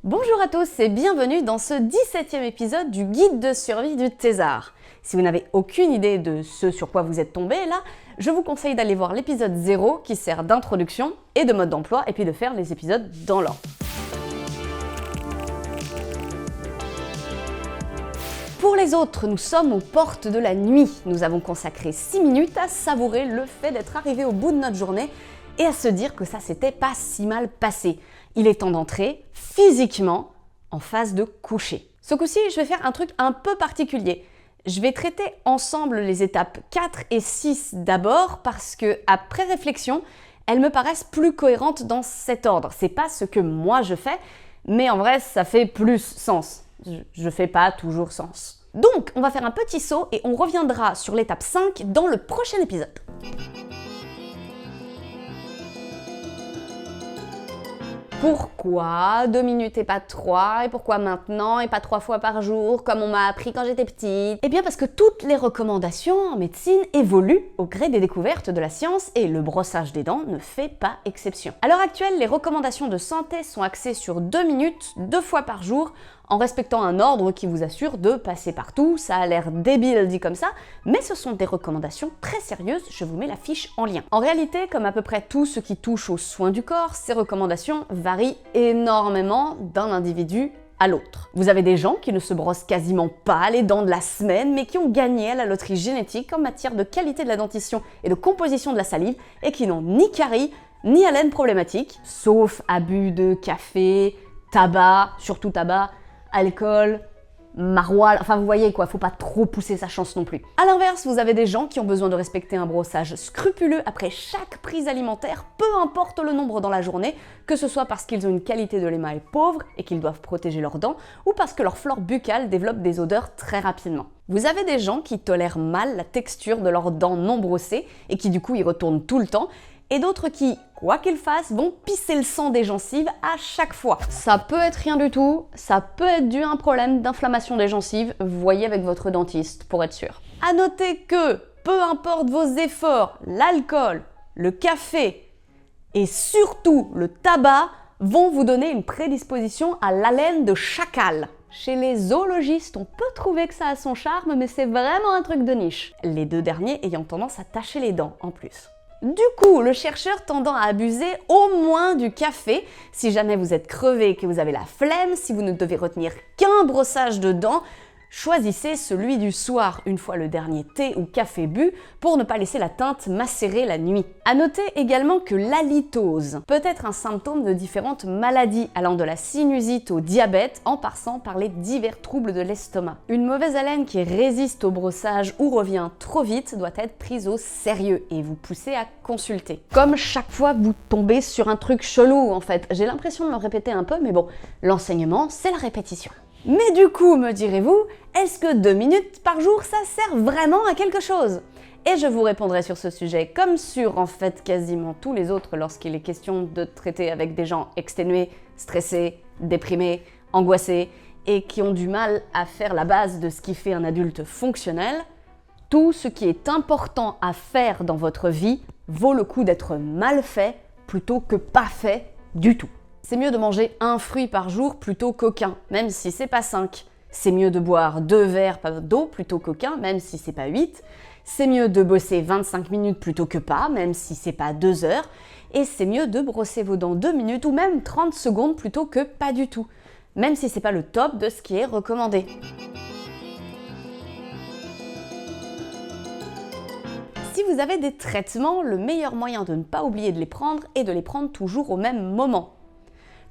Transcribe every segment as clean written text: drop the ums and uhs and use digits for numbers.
Bonjour à tous et bienvenue dans ce 17e épisode du guide de survie du thésard. Si vous n'avez aucune idée de ce sur quoi vous êtes tombé là, je vous conseille d'aller voir l'épisode 0 qui sert d'introduction et de mode d'emploi et puis de faire les épisodes dans l'ordre. Pour les autres, nous sommes aux portes de la nuit. Nous avons consacré 6 minutes à savourer le fait d'être arrivé au bout de notre journée et à se dire que ça s'était pas si mal passé. Il est temps d'entrer physiquement en phase de coucher. Ce coup-ci, je vais faire un truc un peu particulier. Je vais traiter ensemble les étapes 4 et 6 d'abord parce que, après réflexion, elles me paraissent plus cohérentes dans cet ordre. C'est pas ce que moi je fais, mais en vrai, ça fait plus sens. Je fais pas toujours sens. Donc, on va faire un petit saut et on reviendra sur l'étape 5 dans le prochain épisode. Pourquoi 2 minutes et pas 3? Et pourquoi maintenant et pas 3 fois par jour comme on m'a appris quand j'étais petite? Eh bien parce que toutes les recommandations en médecine évoluent au gré des découvertes de la science et le brossage des dents ne fait pas exception. À l'heure actuelle, les recommandations de santé sont axées sur 2 minutes, 2 fois par jour, en respectant un ordre qui vous assure de passer partout. Ça a l'air débile dit comme ça, mais ce sont des recommandations très sérieuses, je vous mets la fiche en lien. En réalité, comme à peu près tout ce qui touche aux soins du corps, ces recommandations varient énormément d'un individu à l'autre. Vous avez des gens qui ne se brossent quasiment pas les dents de la semaine, mais qui ont gagné à la loterie génétique en matière de qualité de la dentition et de composition de la salive, et qui n'ont ni carie, ni haleine problématique, sauf abus de café, tabac, surtout tabac, alcool, maroilles, enfin vous voyez quoi, faut pas trop pousser sa chance non plus. A l'inverse, vous avez des gens qui ont besoin de respecter un brossage scrupuleux après chaque prise alimentaire, peu importe le nombre dans la journée, que ce soit parce qu'ils ont une qualité de l'émail pauvre et qu'ils doivent protéger leurs dents, ou parce que leur flore buccale développe des odeurs très rapidement. Vous avez des gens qui tolèrent mal la texture de leurs dents non brossées et qui du coup y retournent tout le temps, et d'autres qui, quoi qu'ils fassent, vont pisser le sang des gencives à chaque fois. Ça peut être rien du tout, ça peut être dû à un problème d'inflammation des gencives, voyez avec votre dentiste pour être sûr. À noter que, peu importe vos efforts, l'alcool, le café et surtout le tabac vont vous donner une prédisposition à l'haleine de chacal. Chez les zoologistes, on peut trouver que ça a son charme, mais c'est vraiment un truc de niche. Les deux derniers ayant tendance à tacher les dents en plus. Du coup, le chercheur tendant à abuser au moins du café, si jamais vous êtes crevé et que vous avez la flemme, si vous ne devez retenir qu'un brossage de dents, choisissez celui du soir, une fois le dernier thé ou café bu, pour ne pas laisser la teinte macérer la nuit. À noter également que l'halitose peut être un symptôme de différentes maladies, allant de la sinusite au diabète, en passant par les divers troubles de l'estomac. Une mauvaise haleine qui résiste au brossage ou revient trop vite doit être prise au sérieux et vous pousser à consulter. Comme chaque fois vous tombez sur un truc chelou en fait, j'ai l'impression de le répéter un peu, mais bon, l'enseignement c'est la répétition. Mais du coup, me direz-vous, est-ce que 2 minutes par jour, ça sert vraiment à quelque chose? Et je vous répondrai sur ce sujet, comme sur en fait quasiment tous les autres lorsqu'il est question de traiter avec des gens exténués, stressés, déprimés, angoissés, et qui ont du mal à faire la base de ce qui fait un adulte fonctionnel. Tout ce qui est important à faire dans votre vie vaut le coup d'être mal fait plutôt que pas fait du tout. C'est mieux de manger un fruit par jour plutôt qu'aucun, même si c'est pas 5. C'est mieux de boire 2 verres d'eau plutôt qu'aucun, même si c'est pas 8. C'est mieux de bosser 25 minutes plutôt que pas, même si c'est pas 2 heures. Et c'est mieux de brosser vos dents 2 minutes ou même 30 secondes plutôt que pas du tout, même si c'est pas le top de ce qui est recommandé. Si vous avez des traitements, le meilleur moyen de ne pas oublier de les prendre est de les prendre toujours au même moment.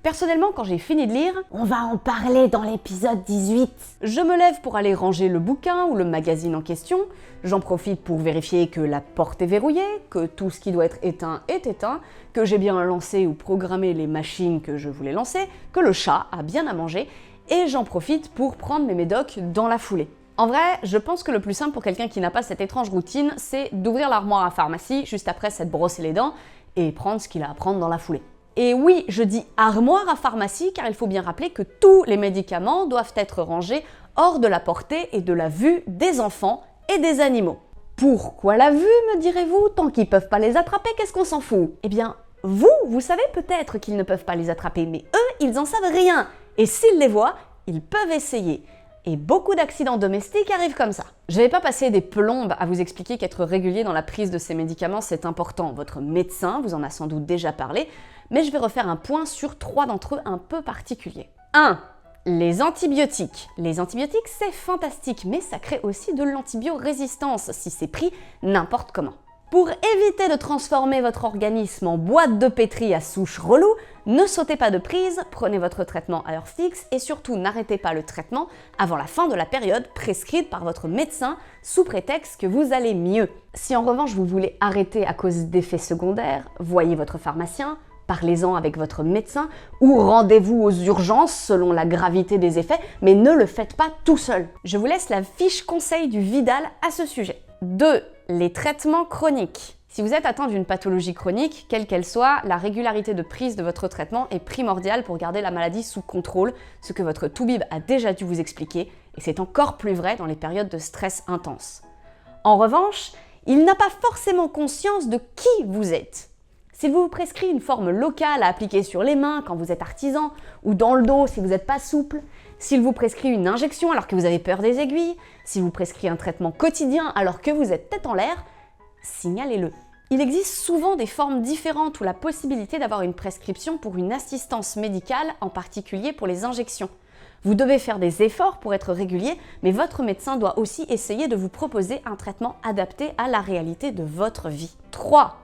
Personnellement, quand j'ai fini de lire, on va en parler dans l'épisode 18. Je me lève pour aller ranger le bouquin ou le magazine en question, j'en profite pour vérifier que la porte est verrouillée, que tout ce qui doit être éteint est éteint, que j'ai bien lancé ou programmé les machines que je voulais lancer, que le chat a bien à manger, et j'en profite pour prendre mes médocs dans la foulée. En vrai, je pense que le plus simple pour quelqu'un qui n'a pas cette étrange routine, c'est d'ouvrir l'armoire à pharmacie juste après s'être brossé les dents et prendre ce qu'il a à prendre dans la foulée. Et oui, je dis armoire à pharmacie car il faut bien rappeler que tous les médicaments doivent être rangés hors de la portée et de la vue des enfants et des animaux. Pourquoi la vue, me direz-vous? Tant qu'ils peuvent pas les attraper, qu'est-ce qu'on s'en fout? Eh bien, vous savez peut-être qu'ils ne peuvent pas les attraper, mais eux, ils en savent rien. Et s'ils les voient, ils peuvent essayer. Et beaucoup d'accidents domestiques arrivent comme ça. Je vais pas passer des plombes à vous expliquer qu'être régulier dans la prise de ces médicaments, c'est important. Votre médecin vous en a sans doute déjà parlé, mais je vais refaire un point sur 3 d'entre eux un peu particuliers. 1. Les antibiotiques. Les antibiotiques, c'est fantastique, mais ça crée aussi de l'antibiorésistance si c'est pris n'importe comment. Pour éviter de transformer votre organisme en boîte de pétri à souche relou, ne sautez pas de prise, prenez votre traitement à heure fixe et surtout n'arrêtez pas le traitement avant la fin de la période prescrite par votre médecin sous prétexte que vous allez mieux. Si en revanche vous voulez arrêter à cause d'effets secondaires, voyez votre pharmacien, parlez-en avec votre médecin ou rendez-vous aux urgences selon la gravité des effets, mais ne le faites pas tout seul. Je vous laisse la fiche conseil du Vidal à ce sujet. 2. Les traitements chroniques. Si vous êtes atteint d'une pathologie chronique, quelle qu'elle soit, la régularité de prise de votre traitement est primordiale pour garder la maladie sous contrôle, ce que votre toubib a déjà dû vous expliquer, et c'est encore plus vrai dans les périodes de stress intense. En revanche, il n'a pas forcément conscience de qui vous êtes. S'il vous prescrit une forme locale à appliquer sur les mains quand vous êtes artisan, ou dans le dos si vous n'êtes pas souple, s'il vous prescrit une injection alors que vous avez peur des aiguilles, s'il vous prescrit un traitement quotidien alors que vous êtes tête en l'air, signalez-le. Il existe souvent des formes différentes ou la possibilité d'avoir une prescription pour une assistance médicale, en particulier pour les injections. Vous devez faire des efforts pour être régulier, mais votre médecin doit aussi essayer de vous proposer un traitement adapté à la réalité de votre vie. 3.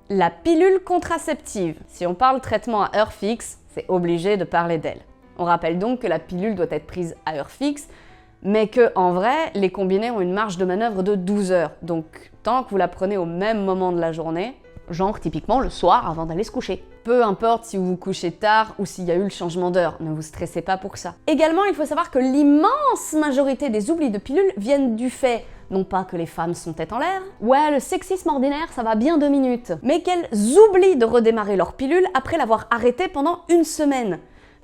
La pilule contraceptive. Si on parle traitement à heure fixe, c'est obligé de parler d'elle. On rappelle donc que la pilule doit être prise à heure fixe, mais que, en vrai, les combinés ont une marge de manœuvre de 12 heures. Donc, tant que vous la prenez au même moment de la journée, genre typiquement le soir avant d'aller se coucher. Peu importe si vous vous couchez tard ou s'il y a eu le changement d'heure, ne vous stressez pas pour ça. Également, il faut savoir que l'immense majorité des oublis de pilules viennent du fait, non pas que les femmes sont tête en l'air, ouais, le sexisme ordinaire, ça va bien 2 minutes, mais qu'elles oublient de redémarrer leur pilule après l'avoir arrêtée pendant 1 semaine.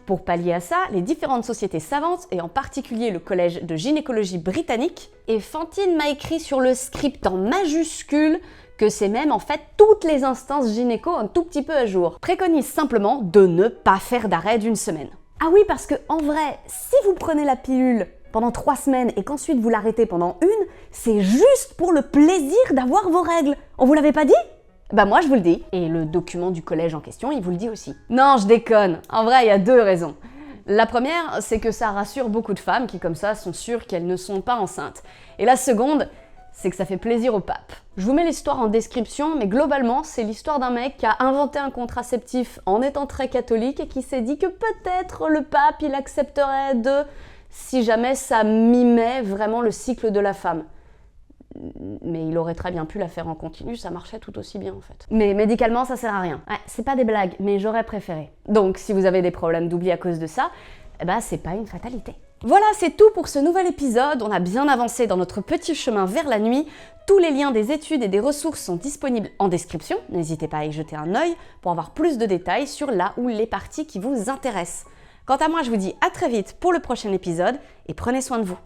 Pour pallier à ça, les différentes sociétés savantes, et en particulier le Collège de gynécologie britannique, et Fantine m'a écrit sur le script en majuscule que c'est même en fait toutes les instances gynéco un tout petit peu à jour, préconisent simplement de ne pas faire d'arrêt d'1 semaine. Ah oui, parce que en vrai, si vous prenez la pilule pendant 3 semaines et qu'ensuite vous l'arrêtez pendant 1, c'est juste pour le plaisir d'avoir vos règles. On vous l'avait pas dit ? Bah moi je vous le dis, et le document du collège en question, il vous le dit aussi. Non, je déconne. En vrai, il y a 2 raisons. La première, c'est que ça rassure beaucoup de femmes qui comme ça sont sûres qu'elles ne sont pas enceintes. Et la seconde, c'est que ça fait plaisir au pape. Je vous mets l'histoire en description, mais globalement, c'est l'histoire d'un mec qui a inventé un contraceptif en étant très catholique et qui s'est dit que peut-être le pape, il accepterait si jamais ça mimait vraiment le cycle de la femme. Mais il aurait très bien pu la faire en continu, ça marchait tout aussi bien en fait. Mais médicalement, ça sert à rien. Ouais, c'est pas des blagues, mais j'aurais préféré. Donc, si vous avez des problèmes d'oubli à cause de ça, eh ben, c'est pas une fatalité. Voilà, c'est tout pour ce nouvel épisode. On a bien avancé dans notre petit chemin vers la nuit. Tous les liens des études et des ressources sont disponibles en description. N'hésitez pas à y jeter un œil pour avoir plus de détails sur la ou les parties qui vous intéressent. Quant à moi, je vous dis à très vite pour le prochain épisode et prenez soin de vous.